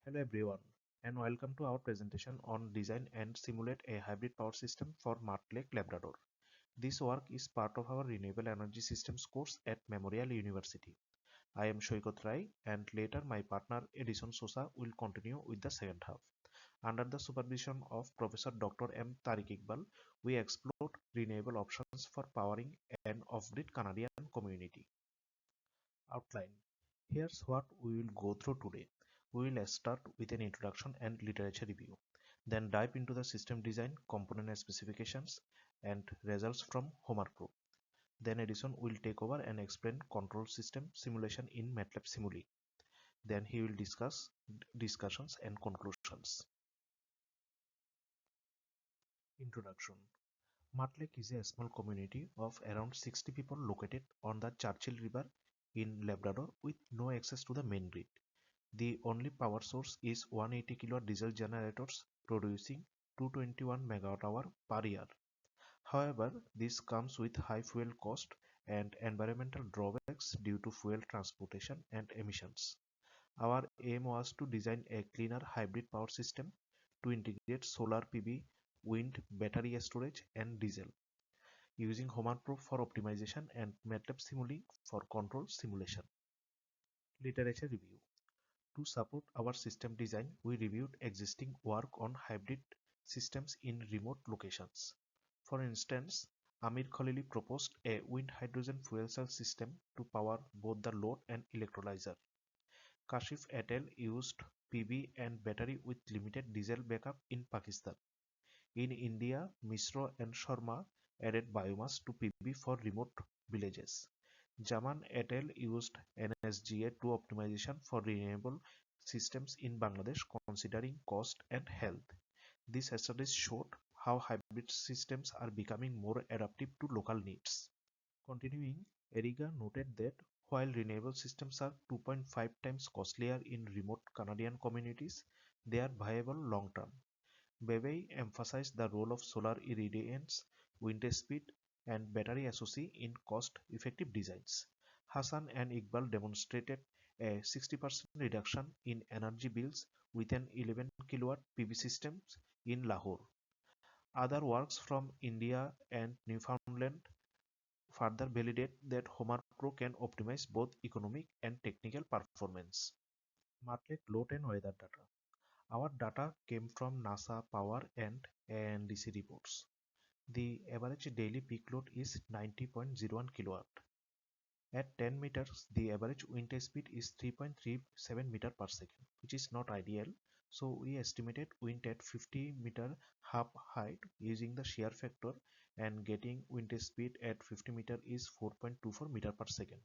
Hello everyone, and welcome to our presentation on design and simulate a hybrid power system for MATLAB Labrador. This work is part of our Renewable Energy Systems course at Memorial University. I am Saikat Rai, and later my partner Edison Sosa will continue with the second half. Under the supervision of Professor Dr. M. Tariq Iqbal, we explored renewable options for powering an off-grid Canadian community. Outline. Here's what we will go through today. We will start with an introduction and literature review, then dive into the system design, component specifications, and results from Homer Pro. Then Edison will take over and explain control system simulation in MATLAB Simulink. Then he will discuss discussions and conclusions. Introduction. Matlake is a small community of around 60 people located on the Churchill River in Labrador with no access to the main grid. The only power source is 180 kW diesel generators producing 221 MWh per year. However, this comes with high fuel cost and environmental drawbacks due to fuel transportation and emissions. Our aim was to design a cleaner hybrid power system to integrate solar PV, wind, battery storage, and diesel, using Homer Pro for optimization and MATLAB Simulink for control simulation. Literature review. To support our system design, we reviewed existing work on hybrid systems in remote locations. For instance, Amir Khalili proposed a wind hydrogen fuel cell system to power both the load and electrolyzer. Kashif et al. Used PV and battery with limited diesel backup in Pakistan. In India, Misro and Sharma added biomass to PV for remote villages. Jaman et al. Used NSGA2 optimization for renewable systems in Bangladesh considering cost and health. These studies showed how hybrid systems are becoming more adaptive to local needs. Continuing, Eriga noted that while renewable systems are 2.5 times costlier in remote Canadian communities, they are viable long term. Bebe emphasized the role of solar irradiance, wind speed, and battery SOC in cost-effective designs. Hassan and Iqbal demonstrated a 60% reduction in energy bills with an 11 kW PV system in Lahore. Other works from India and Newfoundland further validate that Homer Pro can optimize both economic and technical performance. Market load and weather data. Our data came from NASA Power and ANDC reports. The average daily peak load is 90.01 kW. At 10 meters, the average wind speed is 3.37 meter per second, which is not ideal. So we estimated wind at 50 meter half height using the shear factor, and getting wind speed at 50 meter is 4.24 meter per second.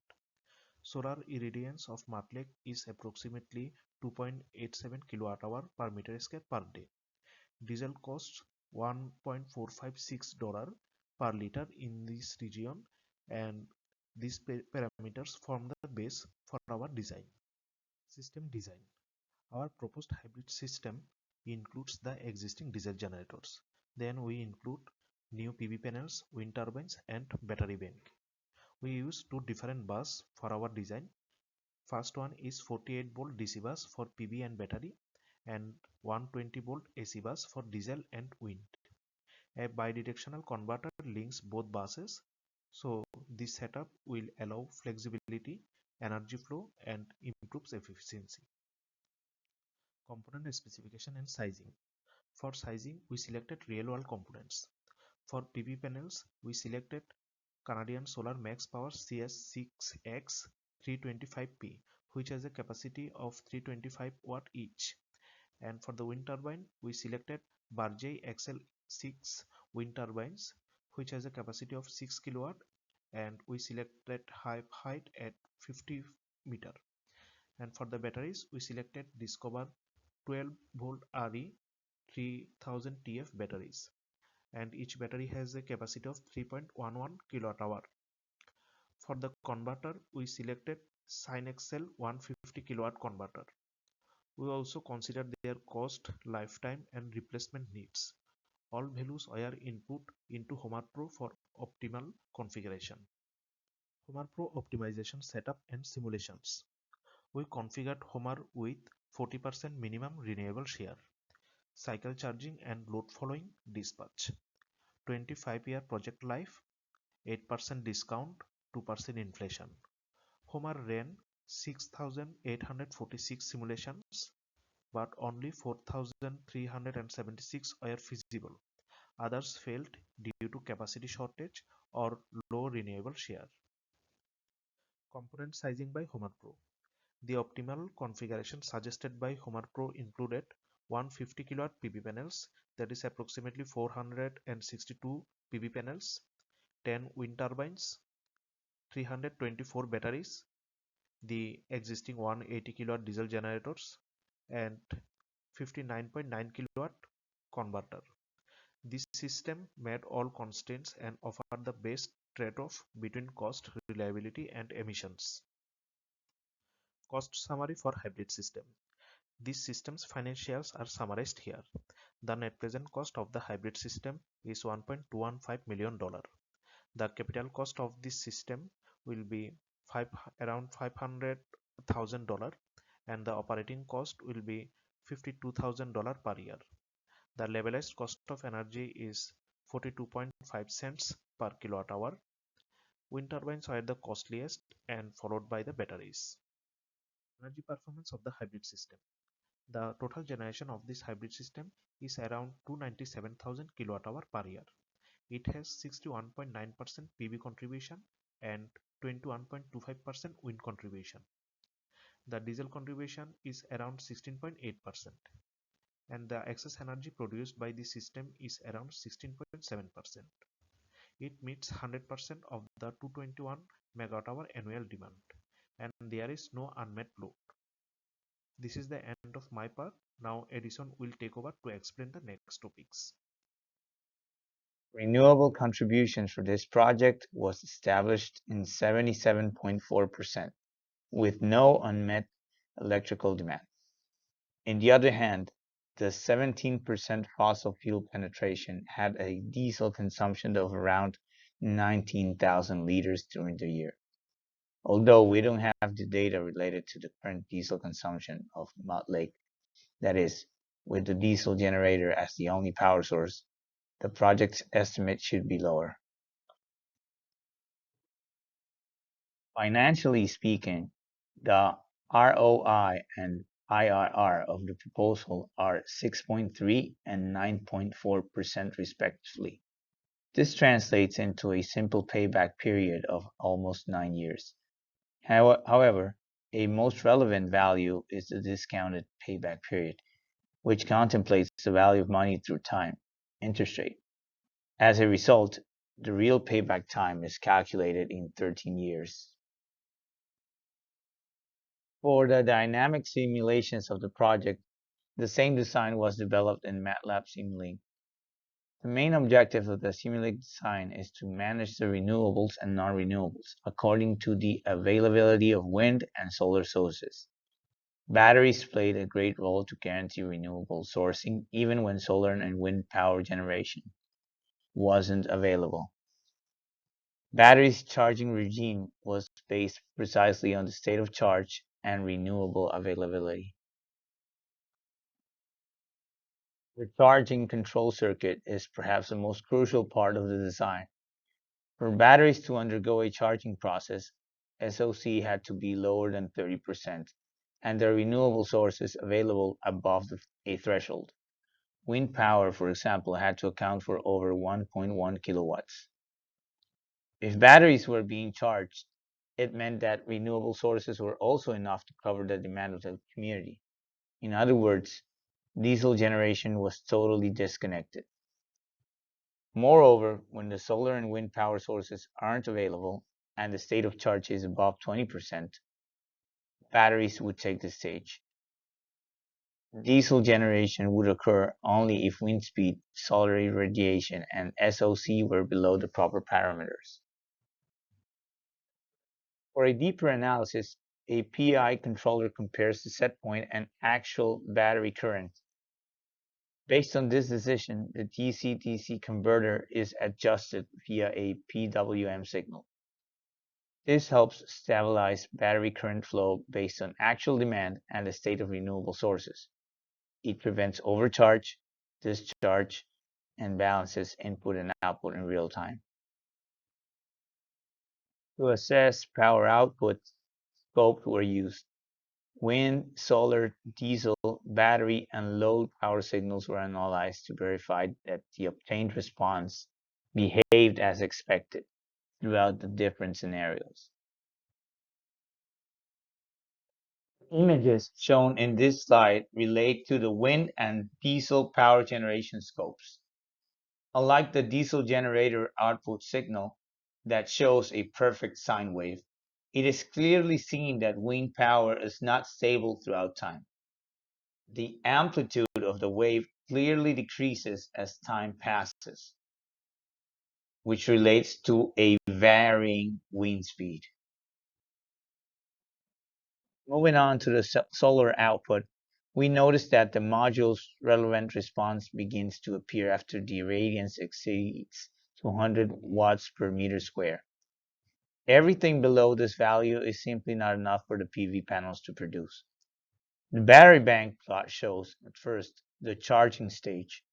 Solar irradiance of Matlake is approximately 2.87 kWh per meter square per day. Diesel costs $1.456 per liter in this region, and these parameters form the base for our design. System design. Our proposed hybrid system includes the existing diesel generators. Then we include new PV panels, wind turbines, and battery bank. We use two different buses for our design. First one is 48 volt DC bus for PV and battery, and 120 volt AC bus for diesel and wind. A bidirectional converter links both buses, so this setup will allow flexibility, energy flow, and improves efficiency. Component specification and sizing. For sizing, we selected real-world components. For PV panels, we selected Canadian Solar Max Power CS6X 325P, which has a capacity of 325 watt each. And for the wind turbine, we selected Barjay XL6 wind turbines, which has a capacity of 6 kilowatt, and we selected height at 50 meter. And for the batteries, we selected Discover 12 volt RE 3000 TF batteries, and each battery has a capacity of 3.11 kilowatt hour. For the converter, we selected SineXL 150 kilowatt converter. We also considered their cost, lifetime, and replacement needs. All values were input into Homer Pro for optimal configuration. Homer Pro optimization setup and simulations. We configured Homer with 40% minimum renewable share, cycle charging and load following dispatch, 25-year project life, 8% discount, 2% inflation. Homer ran 6,846 simulations, but only 4,376 were feasible. Others failed due to capacity shortage or low renewable share. Component sizing by Homer Pro. The optimal configuration suggested by Homer Pro included 150 kW PV panels, that is approximately 462 PV panels, 10 wind turbines, 324 batteries, the existing 180 kW diesel generators, and 59.9 kW converter. This system met all constraints and offered the best trade-off between cost, reliability, and emissions. Cost summary for hybrid system. This system's financials are summarized here. The net present cost of the hybrid system is $1.215 million. The capital cost of this system will be around $500,000 and the operating cost will be $52,000 per year. The levelized cost of energy is 42.5 cents per kilowatt hour. Wind turbines are the costliest and followed by the batteries. Energy performance of the hybrid system. The total generation of this hybrid system is around 297,000 kWh per year. It has 61.9% PV contribution and 21.25% wind contribution. The diesel contribution is around 16.8%, and the excess energy produced by the system is around 16.7%. It meets 100% of the 221 MWh annual demand, and there is no unmet load. This is the end of my part. Now Edison will take over to explain the next topics. Renewable contributions for this project was established in 77.4%, with no unmet electrical demand. On the other hand, the 17% fossil fuel penetration had a diesel consumption of around 19,000 liters during the year. Although we don't have the data related to the current diesel consumption of MATLAB, that is, with the diesel generator as the only power source, the project's estimate should be lower. Financially speaking, the ROI and IRR of the proposal are 6.3 and 9.4% respectively. This translates into a simple payback period of almost 9 years. However, a most relevant value is the discounted payback period, which contemplates the value of money through time, interest rate. As a result, the real payback time is calculated in 13 years. For the dynamic simulations of the project, the same design was developed in MATLAB Simulink. The main objective of the Simulink design is to manage the renewables and non-renewables according to the availability of wind and solar sources. Batteries played a great role to guarantee renewable sourcing even when solar and wind power generation wasn't available. Batteries charging regime was based precisely on the state of charge and renewable availability. The charging control circuit is perhaps the most crucial part of the design. For batteries to undergo a charging process, SOC had to be lower than 30%, and there are renewable sources available above a threshold. Wind power, for example, had to account for over 1.1 kilowatts. If batteries were being charged, it meant that renewable sources were also enough to cover the demand of the community. In other words, diesel generation was totally disconnected. Moreover, when the solar and wind power sources aren't available and the state of charge is above 20%, batteries would take the stage. Diesel generation would occur only if wind speed, solar irradiation, and SOC were below the proper parameters. For a deeper analysis, a PI controller compares the set point and actual battery current. Based on this decision, the DC-DC converter is adjusted via a PWM signal. This helps stabilize battery current flow based on actual demand and the state of renewable sources. It prevents overcharge, discharge, and balances input and output in real time. To assess power output, scopes were used. Wind, solar, diesel, battery, and load power signals were analyzed to verify that the obtained response behaved as expected throughout the different scenarios. Images shown in this slide relate to the wind and diesel power generation scopes. Unlike the diesel generator output signal that shows a perfect sine wave, it is clearly seen that wind power is not stable throughout time. The amplitude of the wave clearly decreases as time passes, which relates to a varying wind speed. Moving on to the solar output, we notice that the module's relevant response begins to appear after the irradiance exceeds 200 watts per meter square. Everything below this value is simply not enough for the PV panels to produce. The battery bank plot shows, at first, the charging stage.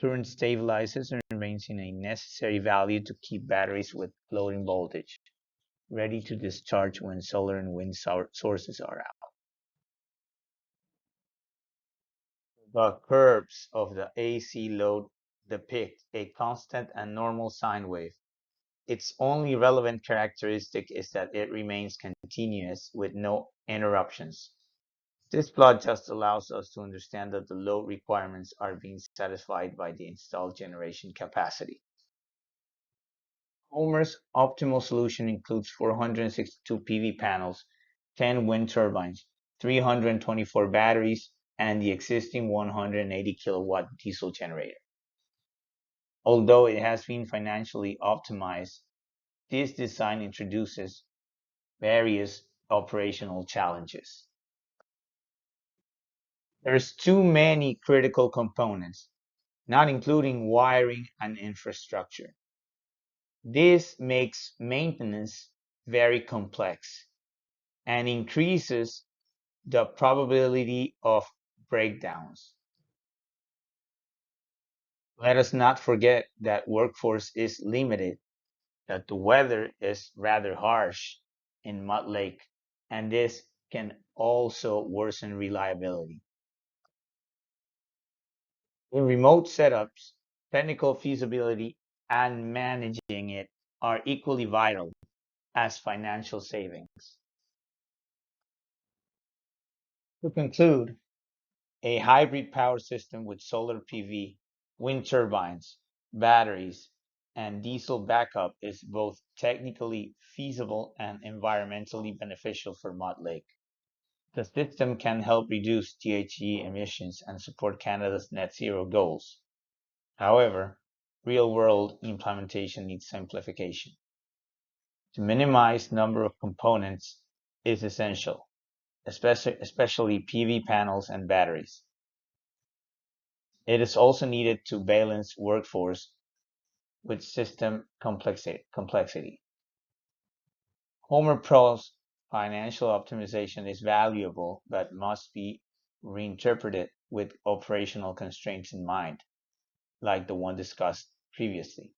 Current stabilizes and remains in a necessary value to keep batteries with floating voltage, ready to discharge when solar and wind sources are out. The curves of the AC load depict a constant and normal sine wave. Its only relevant characteristic is that it remains continuous with no interruptions. This plot just allows us to understand that the load requirements are being satisfied by the installed generation capacity. Homer's optimal solution includes 462 PV panels, 10 wind turbines, 324 batteries, and the existing 180 kilowatt diesel generator. Although it has been financially optimized, this design introduces various operational challenges. There's too many critical components, not including wiring and infrastructure. This makes maintenance very complex and increases the probability of breakdowns. Let us not forget that workforce is limited, that the weather is rather harsh in Mud Lake, and this can also worsen reliability. In remote setups, technical feasibility and managing it are equally vital as financial savings. To conclude, a hybrid power system with solar PV, wind turbines, batteries, and diesel backup is both technically feasible and environmentally beneficial for Mott Lake. The system can help reduce GHG emissions and support Canada's net zero goals. However, real-world implementation needs simplification. To minimize number of components is essential, especially PV panels and batteries. It is also needed to balance workforce with system complexity. Homer Pro's financial optimization is valuable but must be reinterpreted with operational constraints in mind, like the one discussed previously.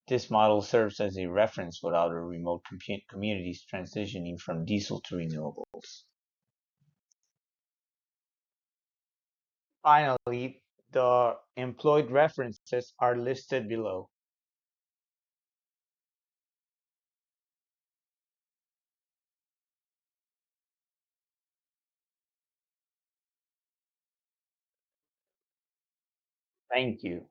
This model serves as a reference for other remote communities transitioning from diesel to renewables. Finally, the employed references are listed below. Thank you.